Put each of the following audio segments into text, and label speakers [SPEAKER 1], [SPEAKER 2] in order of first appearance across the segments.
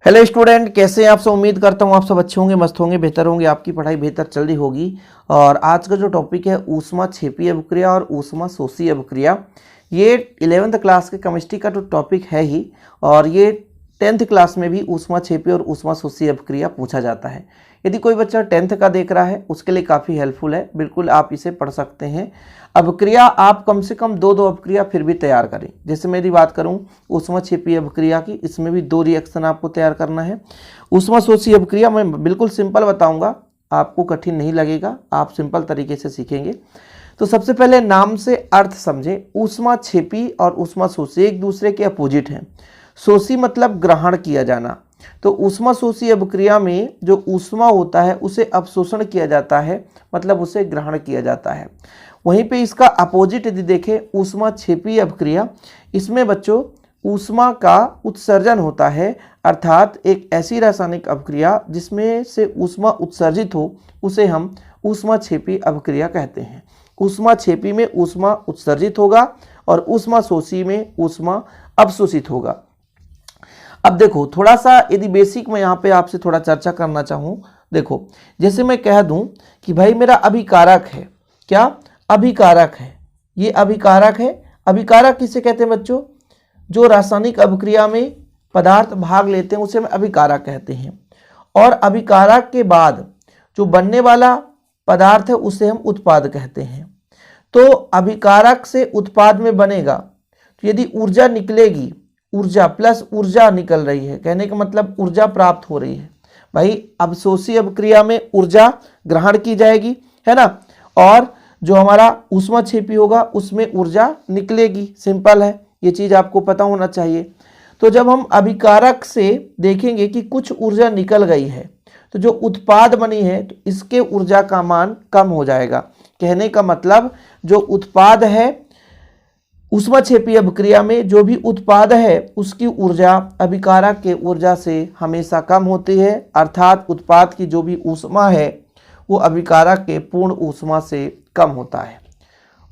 [SPEAKER 1] Hello student, कैसे हैं आप सब। उम्मीद करता हूँ आप सब अच्छे होंगे, मस्त होंगे, बेहतर होंगे, आपकी पढ़ाई बेहतर चल रही होगी। और आज का जो टॉपिक है ऊष्मा क्षेपीय अभिक्रिया और ऊष्मा शोषी अभिक्रिया, ये 11th क्लास के केमिस्ट्री का जो टॉपिक है ही, और ये 10th क्लास में भी ऊष्मा क्षेपीय और ऊष्मा शोषी अभिक्रिया पूछा जाता है। यदि कोई बच्चा 10th का देख रहा है उसके लिए काफ़ी हेल्पफुल है, बिल्कुल आप इसे पढ़ सकते हैं। अभिक्रिया आप कम से कम दो अभिक्रिया फिर भी तैयार करें। जैसे मेरी बात करूं ऊष्मा क्षेपीय अभिक्रिया की, इसमें भी 2 रिएक्शन आपको तैयार करना है। ऊष्मा शोषी अभिक्रिया मैं बिल्कुल सिंपल बताऊंगा, आपको कठिन नहीं लगेगा, आप सिंपल तरीके से सीखेंगे। तो सबसे पहले नाम से अर्थ समझें। ऊष्मा क्षेपी और ऊष्मा शोषी एक दूसरे के अपोजिट हैं। शोषी मतलब ग्रहण किया जाना, तो ऊष्मा शोषी अभिक्रिया में जो ऊष्मा होता है उसे अवशोषण किया जाता है, मतलब उसे ग्रहण किया जाता है। वहीं पे इसका अपोजिट यदि देखें ऊष्मा क्षेपीय अभिक्रिया, इसमें बच्चों ऊष्मा का उत्सर्जन होता है, अर्थात एक ऐसी रासायनिक अभिक्रिया जिसमें से ऊष्मा उत्सर्जित हो उसे हम ऊष्मा क्षेपी अभिक्रिया कहते हैं। ऊष्मा क्षेपी में ऊष्मा उत्सर्जित होगा और ऊष्मा शोषी में ऊष्मा अवशोषित होगा। अब देखो थोड़ा सा यदि बेसिक मैं यहाँ पे आपसे थोड़ा चर्चा करना चाहूँ। देखो जैसे मैं कह दूँ कि भाई मेरा अभिकारक है, क्या अभिकारक है, ये अभिकारक है। अभिकारक किसे कहते हैं बच्चों? जो रासायनिक अभिक्रिया में पदार्थ भाग लेते हैं उसे हम अभिकारक कहते हैं। और अभिकारक के बाद जो बनने वाला पदार्थ है उसे हम उत्पाद कहते हैं। तो अभिकारक से उत्पाद में बनेगा, तो यदि ऊर्जा निकलेगी, ऊर्जा प्लस ऊर्जा निकल रही है, कहने का मतलब ऊर्जा प्राप्त हो रही है। भाई अवशोषी अभिक्रिया में ऊर्जा ग्रहण की जाएगी, है ना, और जो हमारा ऊष्मा क्षेपी होगा उसमें ऊर्जा निकलेगी। सिंपल है, ये चीज़ आपको पता होना चाहिए। तो जब हम अभिकारक से देखेंगे कि कुछ ऊर्जा निकल गई है, तो जो उत्पाद बनी है तो इसके ऊर्जा का मान कम हो जाएगा। कहने का मतलब जो उत्पाद है ऊष्मा क्षेपीय अभिक्रिया में, जो भी उत्पाद है उसकी ऊर्जा अभिकारक के ऊर्जा से हमेशा कम होती है, अर्थात उत्पाद की जो भी ऊष्मा है वो अभिकारक के पूर्ण ऊष्मा से कम होता है।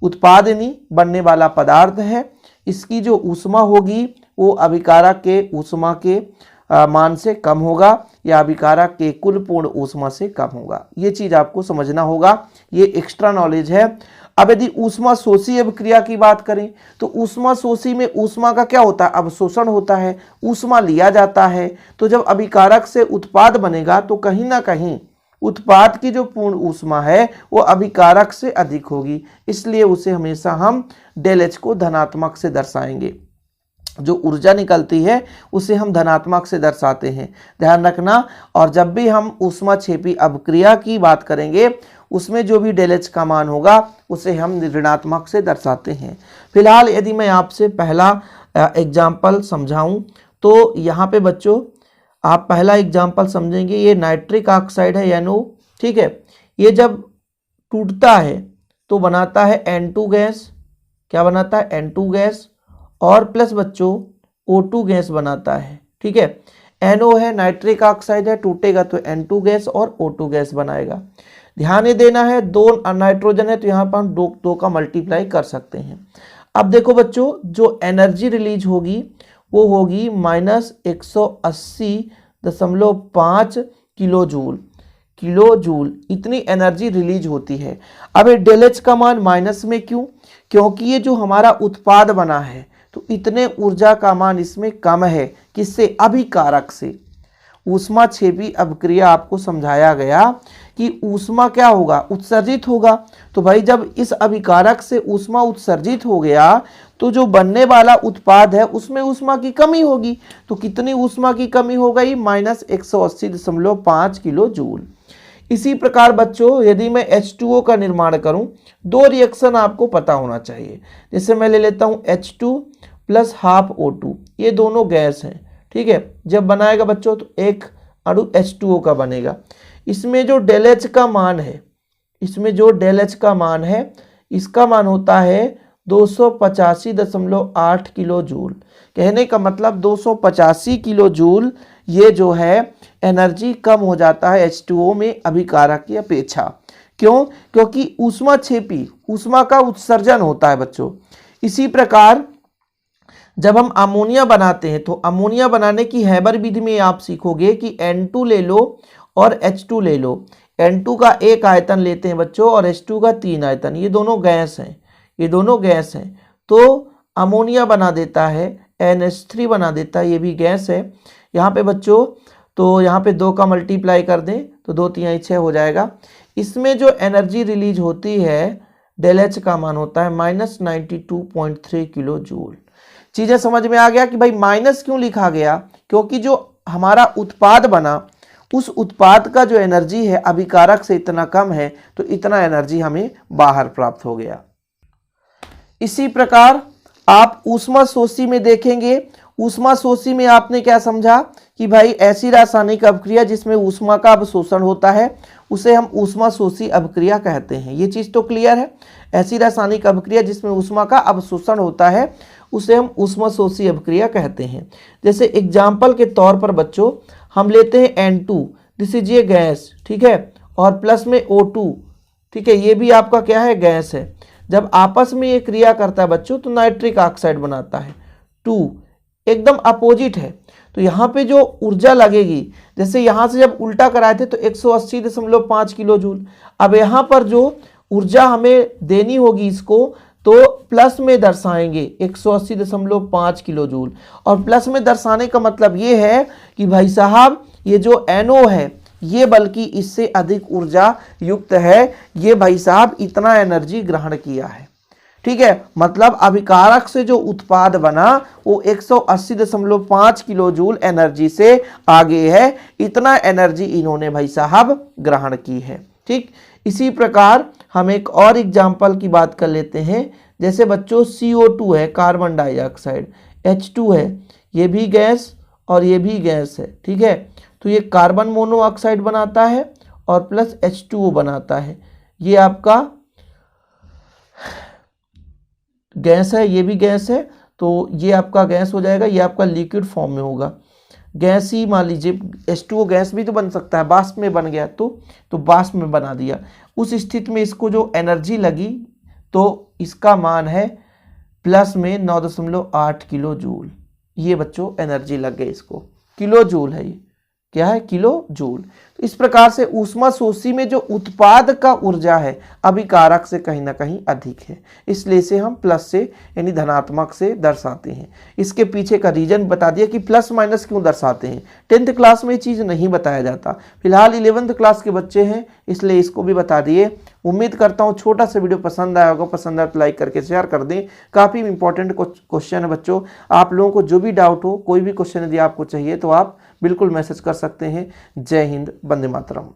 [SPEAKER 1] उत्पाद यानी बनने वाला पदार्थ है, इसकी जो ऊष्मा होगी वो अभिकारक के ऊष्मा के मान से कम होगा या अभिकारक के कुल पूर्ण ऊष्मा से कम होगा। ये चीज़ आपको समझना होगा, ये एक्स्ट्रा नॉलेज है। अब यदि ऊष्मा शोषी अभिक्रिया की बात करें तो ऊष्मा शोषी में ऊष्मा का क्या होता है? अवशोषण होता है, ऊष्मा लिया जाता है। तो जब अभिकारक से उत्पाद बनेगा तो कहीं ना कहीं उत्पाद की जो पूर्ण ऊष्मा है वो अभिकारक से अधिक होगी, इसलिए उसे हमेशा हम डेल एच को धनात्मक से दर्शाएंगे। जो ऊर्जा निकलती है उसे हम धनात्मक से दर्शाते हैं, ध्यान रखना। और जब भी हम ऊष्मा क्षेपी अभिक्रिया की बात करेंगे उसमें जो भी डेल एच का मान होगा उसे हम ऋणात्मक से दर्शाते हैं। फिलहाल यदि मैं आपसे पहला एग्जाम्पल समझाऊं तो यहाँ पे बच्चों आप पहला एग्जाम्पल समझेंगे। ये नाइट्रिक ऑक्साइड है NO, ठीक है। ये जब टूटता है तो बनाता है N2 गैस। क्या बनाता है? N2 गैस, और प्लस बच्चों O2 गैस बनाता है, ठीक है। NO है, नाइट्रिक ऑक्साइड है, टूटेगा तो N2 गैस और O2 गैस बनाएगा। ध्यान ये देना है, 2 नाइट्रोजन है तो यहाँ पर हम 2 का मल्टीप्लाई कर सकते हैं। अब देखो बच्चों जो एनर्जी रिलीज होगी वो होगी -180.5 किलो जूल, इतनी एनर्जी रिलीज होती है। अब ये डेल एच का मान माइनस में क्यों? क्योंकि ये जो हमारा उत्पाद बना है तो इतने ऊर्जा का मान इसमें कम है। किससे? अभिकारक से। ऊष्मा क्षेपी अभिक्रिया आपको समझाया गया कि ऊष्मा क्या होगा? उत्सर्जित होगा। तो भाई जब इस अभिकारक से ऊष्मा उत्सर्जित हो गया तो जो बनने वाला उत्पाद है उसमें ऊष्मा की कमी होगी। तो कितनी ऊष्मा की कमी हो गई? -180.5 किलो जूल। इसी प्रकार बच्चों यदि मैं H2O का निर्माण करूं, 2 रिएक्शन आपको पता होना चाहिए। जैसे मैं ले लेता हूं H2 + ½ O2, ये दोनों गैस हैं, ठीक है। जब बनाएगा बच्चों तो एक अणु H2O का बनेगा। इसमें जो डेल एच का मान है, इसमें जो डेल एच का मान है इसका मान होता है 285.8 किलो जूल। कहने का मतलब 285 किलो जूल ये जो है एनर्जी कम हो जाता है H2O में अभिकारक की अपेक्षा। क्यों? क्योंकि ऊष्मा क्षेपी, ऊष्मा का उत्सर्जन होता है बच्चों। इसी प्रकार जब हम अमोनिया बनाते हैं तो अमोनिया बनाने की हैबर विधि में आप सीखोगे कि N2 ले लो और H2 ले लो। N2 का एक आयतन लेते हैं बच्चों और H2 का 3 आयतन, ये दोनों गैस हैं, ये दोनों गैस हैं, तो अमोनिया बना देता है, NH3 बना देता है, ये भी गैस है। यहाँ पे बच्चों तो यहाँ पे 2 का मल्टीप्लाई कर दें तो 2 3 6 हो जाएगा। इसमें जो एनर्जी रिलीज होती है डेल एच का मान होता है -92.3 किलो जूल। चीजें समझ में आ गया कि भाई माइनस क्यों लिखा गया, क्योंकि जो हमारा उत्पाद बना उस उत्पाद का जो एनर्जी है अभिकारक से इतना कम है, तो इतना एनर्जी हमें बाहर प्राप्त हो गया। इसी प्रकार आप ऊष्माशोषी में देखेंगे, ऊष्माशोषी में आपने क्या समझा कि भाई ऐसी रासायनिक अभिक्रिया जिसमें ऊष्मा का अवशोषण होता है उसे हम ऊष्माशोषी अभिक्रिया कहते हैं। ये चीज तो क्लियर है। ऐसी रासायनिक अभिक्रिया जिसमें ऊष्मा का अवशोषण होता है उसे हम ऊष्माशोषी अभिक्रिया कहते हैं। जैसे एग्जाम्पल के तौर पर बच्चों हम लेते हैं N2, दिस इज ये गैस, ठीक है, और प्लस में O2, ठीक है, ये भी आपका क्या है, गैस है। जब आपस में ये क्रिया करता है बच्चों तो नाइट्रिक ऑक्साइड बनाता है, 2 एकदम अपोजिट है। तो यहाँ पे जो ऊर्जा लगेगी, जैसे यहाँ से जब उल्टा कराए थे तो 180.5 किलो जूल, अब यहाँ पर जो ऊर्जा हमें देनी होगी इसको तो प्लस में दर्शाएंगे 180.5 किलो जूल। और प्लस में दर्शाने का मतलब ये है कि भाई साहब ये जो NO है ये बल्कि इससे अधिक ऊर्जा युक्त है, ये भाई साहब इतना एनर्जी ग्रहण किया है, ठीक है। मतलब अभिकारक से जो उत्पाद बना वो 180.5 किलो जूल एनर्जी से आगे है, इतना एनर्जी इन्होंने भाई साहब ग्रहण की है, ठीक। इसी प्रकार हम एक और एग्जाम्पल की बात कर लेते हैं। जैसे बच्चों CO2 है, कार्बन डाइऑक्साइड, H2 है, ये भी गैस और ये भी गैस है, ठीक है। तो ये कार्बन मोनोऑक्साइड बनाता है और प्लस H2O बनाता है, ये आपका गैस है, ये भी गैस है, तो ये आपका गैस हो जाएगा, ये आपका लिक्विड फॉर्म में होगा। गैस ही मान लीजिए H2O गैस भी तो बन सकता है, वाष्प में बन गया तो वाष्प में बना दिया। उस स्थिति में इसको जो एनर्जी लगी तो इसका मान है प्लस में 9.8 किलो जूल। ये बच्चों एनर्जी लग गई, इसको किलो जूल है, ये क्या है, किलो जूल। तो इस प्रकार से ऊष्माशोषी में जो उत्पाद का ऊर्जा है अभिकारक से कहीं ना कहीं अधिक है, इसलिए इसे हम प्लस से यानी धनात्मक से दर्शाते हैं। इसके पीछे का रीजन बता दिया कि प्लस माइनस क्यों दर्शाते हैं। 10th क्लास में ये चीज़ नहीं बताया जाता, फिलहाल 11th क्लास के बच्चे हैं इसलिए इसको भी बता दिए। उम्मीद करता हूँ छोटा सा वीडियो पसंद आया होगा, पसंद आया तो लाइक करके शेयर कर दें। काफ़ी इंपॉर्टेंट क्वेश्चन है बच्चों, आप लोगों को जो भी डाउट हो, कोई भी क्वेश्चन यदि आपको चाहिए तो आप बिल्कुल मैसेज कर सकते हैं। जय हिंद, वंदे मातरम।